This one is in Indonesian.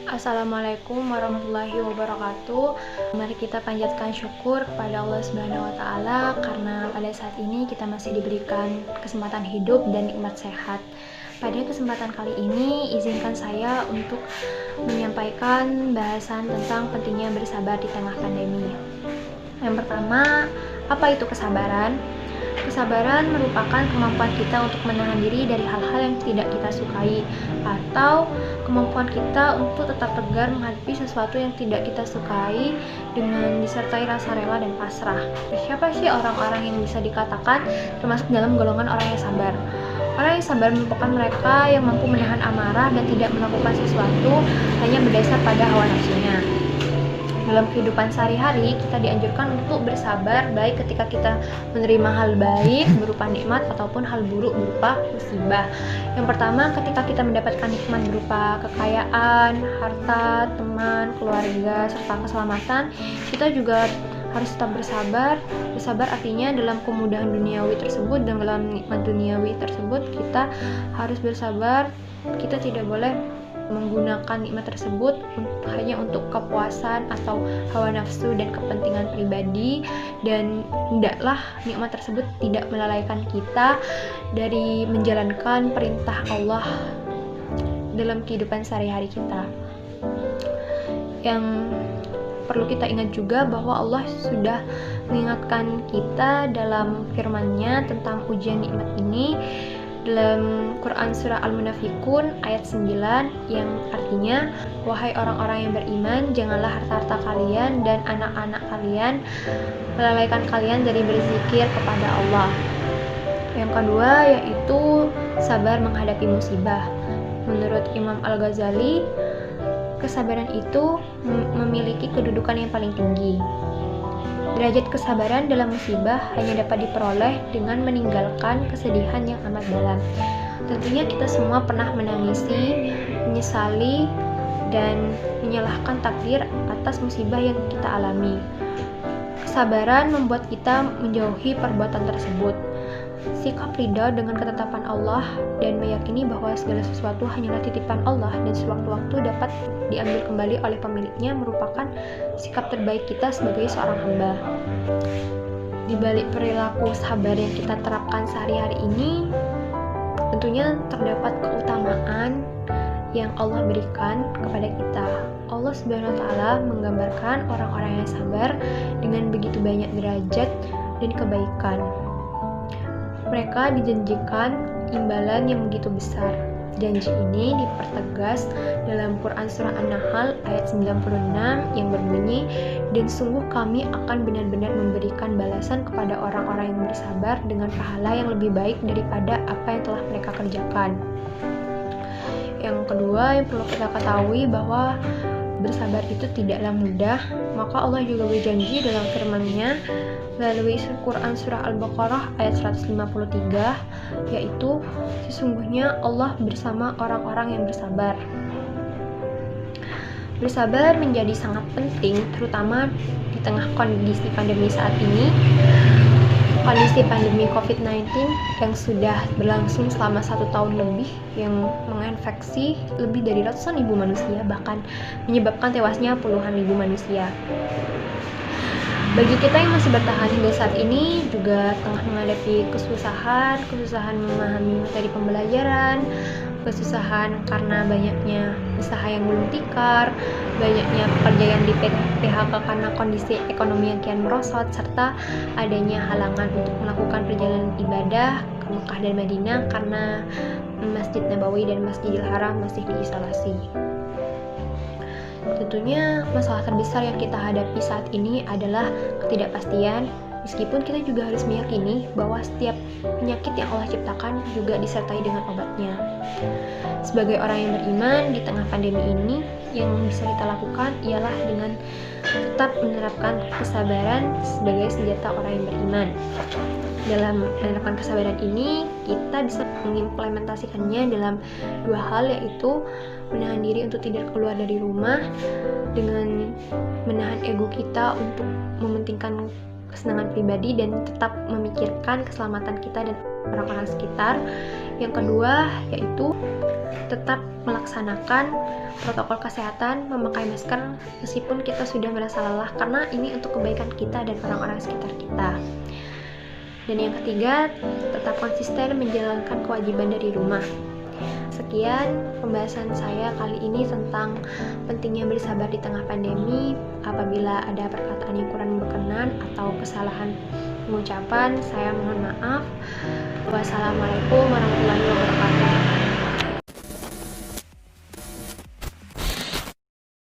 Assalamualaikum warahmatullahi wabarakatuh. Mari kita panjatkan syukur kepada Allah Subhanahu wa taala karena pada saat ini kita masih diberikan kesempatan hidup dan nikmat sehat. Pada kesempatan kali ini izinkan saya untuk menyampaikan bahasan tentang pentingnya bersabar di tengah pandemi. Yang pertama, apa itu kesabaran? Kesabaran merupakan kemampuan kita untuk menahan diri dari hal-hal yang tidak kita sukai, atau kemampuan kita untuk tetap tegar menghadapi sesuatu yang tidak kita sukai dengan disertai rasa rela dan pasrah. Siapa sih orang-orang yang bisa dikatakan termasuk dalam golongan orang yang sabar? Orang yang sabar merupakan mereka yang mampu menahan amarah dan tidak melakukan sesuatu hanya berdasar pada hawa nafsunya. Dalam kehidupan sehari-hari, kita dianjurkan untuk bersabar baik ketika kita menerima hal baik berupa nikmat ataupun hal buruk berupa musibah. Yang pertama, ketika kita mendapatkan nikmat berupa kekayaan, harta, teman, keluarga, serta keselamatan, kita juga harus tetap bersabar. Bersabar artinya dalam kemudahan duniawi tersebut dan dalam nikmat duniawi tersebut kita harus bersabar. Kita tidak boleh menggunakan nikmat tersebut hanya untuk kepuasan atau hawa nafsu dan kepentingan pribadi, dan hendaklah nikmat tersebut tidak melalaikan kita dari menjalankan perintah Allah dalam kehidupan sehari-hari kita. Yang perlu kita ingat juga bahwa Allah sudah mengingatkan kita dalam firman-Nya tentang ujian nikmat ini dalam Quran Surah Al-Munafikun ayat 9, yang artinya, wahai orang-orang yang beriman, janganlah harta-harta kalian dan anak-anak kalian melalaikan kalian dari berzikir kepada Allah. Yang kedua yaitu sabar menghadapi musibah. Menurut Imam Al-Ghazali, kesabaran itu memiliki kedudukan yang paling tinggi. Derajat kesabaran dalam musibah hanya dapat diperoleh dengan meninggalkan kesedihan yang amat dalam. Tentunya kita semua pernah menangisi, menyesali, dan menyalahkan takdir atas musibah yang kita alami. Kesabaran membuat kita menjauhi perbuatan tersebut. Sikap ridha dengan ketetapan Allah dan meyakini bahwa segala sesuatu hanyalah titipan Allah dan sewaktu-waktu dapat diambil kembali oleh pemiliknya merupakan sikap terbaik kita sebagai seorang hamba. Di balik perilaku sabar yang kita terapkan sehari-hari ini, tentunya terdapat keutamaan yang Allah berikan kepada kita. Allah Subhanahu wa taala menggambarkan orang-orang yang sabar dengan begitu banyak derajat dan kebaikan. Mereka dijanjikan imbalan yang begitu besar. Janji ini dipertegas dalam Quran Surah An-Nahl ayat 96 yang berbunyi, dan sungguh kami akan benar-benar memberikan balasan kepada orang-orang yang bersabar dengan pahala yang lebih baik daripada apa yang telah mereka kerjakan. Yang kedua yang perlu kita ketahui bahwa bersabar itu tidaklah mudah. Maka Allah juga berjanji dalam firman-Nya melalui Quran Surah Al-Baqarah ayat 153, yaitu sesungguhnya Allah bersama orang-orang yang bersabar. Bersabar menjadi sangat penting, terutama di tengah kondisi pandemi saat ini. Kondisi pandemi COVID-19 yang sudah berlangsung selama 1 tahun lebih, yang menginfeksi lebih dari ratusan ribu manusia, bahkan menyebabkan tewasnya puluhan ribu manusia. Bagi kita yang masih bertahan hingga saat ini juga tengah menghadapi kesusahan memahami materi pembelajaran, kesusahan karena banyaknya usaha yang gulung tikar, banyaknya pekerja yang di PHK karena kondisi ekonomi yang kian merosot, serta adanya halangan untuk melakukan perjalanan ibadah ke Mekah dan Madinah karena Masjid Nabawi dan Masjidil Haram masih diisolasi. Tentunya masalah terbesar yang kita hadapi saat ini adalah ketidakpastian, meskipun kita juga harus meyakini bahwa setiap penyakit yang Allah ciptakan juga disertai dengan obatnya. Sebagai orang yang beriman di tengah pandemi ini, yang bisa kita lakukan ialah dengan tetap menerapkan kesabaran sebagai senjata orang yang beriman. Dalam menerapkan kesabaran ini, kita bisa mengimplementasikannya dalam 2 hal, yaitu menahan diri untuk tidak keluar dari rumah dengan menahan ego kita untuk mementingkan kesenangan pribadi dan tetap memikirkan keselamatan kita dan orang-orang sekitar. Yang kedua yaitu tetap melaksanakan protokol kesehatan, memakai masker meskipun kita sudah merasa lelah, karena ini untuk kebaikan kita dan orang-orang sekitar kita. Dan yang ketiga, tetap konsisten menjalankan kewajiban dari rumah. Sekian pembahasan saya kali ini tentang pentingnya bersabar di tengah pandemi. Apabila ada perkataan yang kurang berkenan atau kesalahan pengucapan, saya mohon maaf. Wassalamualaikum warahmatullahi wabarakatuh.